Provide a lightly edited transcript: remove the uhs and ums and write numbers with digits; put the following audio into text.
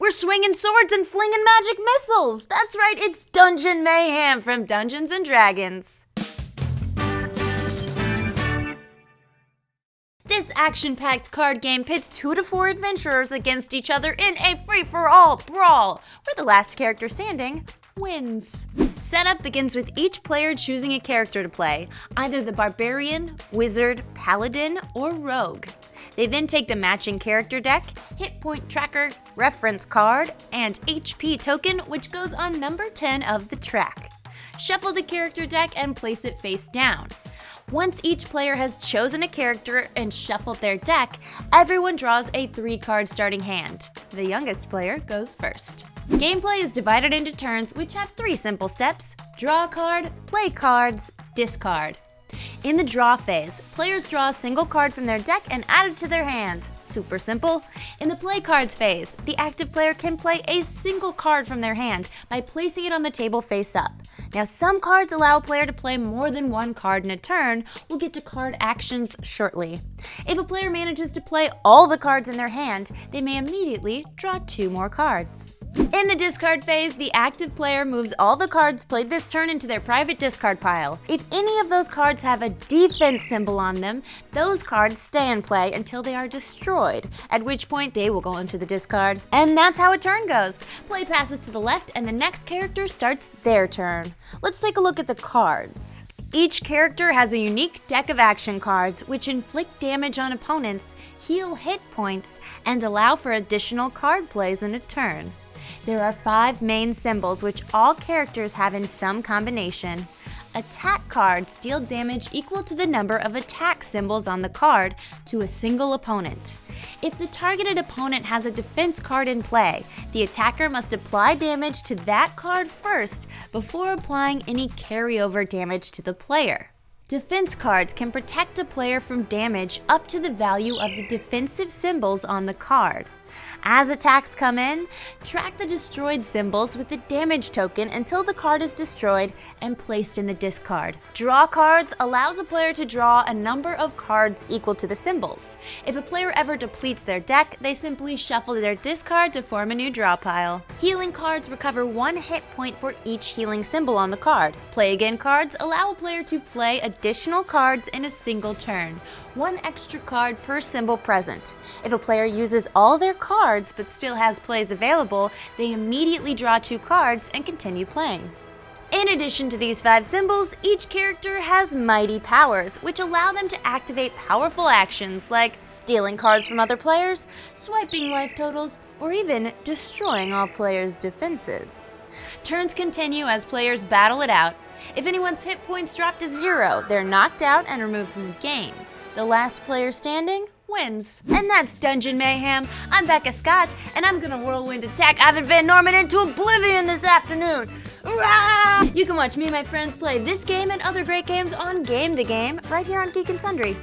We're swinging swords and flinging magic missiles! That's right, it's Dungeon Mayhem from Dungeons & Dragons. This action-packed card game pits 2 to 4 adventurers against each other in a free-for-all brawl, where the last character standing wins. Setup begins with each player choosing a character to play, either the Barbarian, Wizard, Paladin, or Rogue. They then take the matching character deck, hit point tracker, reference card, and HP token, which goes on number 10 of the track. Shuffle the character deck and place it face down. Once each player has chosen a character and shuffled their deck, everyone draws a 3-card starting hand. The youngest player goes first. Gameplay is divided into turns which have 3 simple steps: draw a card, play cards, discard. In the draw phase, players draw a single card from their deck and add it to their hand. Super simple. In the play cards phase, the active player can play a single card from their hand by placing it on the table face up. Now, some cards allow a player to play more than 1 card in a turn. We'll get to card actions shortly. If a player manages to play all the cards in their hand, they may immediately draw 2 more cards. In the discard phase, the active player moves all the cards played this turn into their private discard pile. If any of those cards have a defense symbol on them, those cards stay in play until they are destroyed, at which point they will go into the discard. And that's how a turn goes. Play passes to the left and the next character starts their turn. Let's take a look at the cards. Each character has a unique deck of action cards which inflict damage on opponents, heal hit points, and allow for additional card plays in a turn. There are 5 main symbols which all characters have in some combination. Attack cards deal damage equal to the number of attack symbols on the card to a single opponent. If the targeted opponent has a defense card in play, the attacker must apply damage to that card first before applying any carryover damage to the player. Defense cards can protect a player from damage up to the value of the defensive symbols on the card. As attacks come in, track the destroyed symbols with the damage token until the card is destroyed and placed in the discard. Draw cards allows a player to draw a number of cards equal to the symbols. If a player ever depletes their deck, they simply shuffle their discard to form a new draw pile. Healing cards recover 1 hit point for each healing symbol on the card. Play again cards allow a player to play additional cards in a single turn, 1 extra card per symbol present. If a player uses all their cards but still has plays available, they immediately draw 2 cards and continue playing. In addition to these 5 symbols, each character has mighty powers, which allow them to activate powerful actions like stealing cards from other players, swiping life totals, or even destroying all players' defenses. Turns continue as players battle it out. If anyone's hit points drop to 0, they're knocked out and removed from the game. The last player standing wins. And that's Dungeon Mayhem. I'm Becca Scott, and I'm gonna whirlwind attack Ivan Van Norman into oblivion this afternoon. Rah! You can watch me and my friends play this game and other great games on Game the Game right here on Geek and Sundry.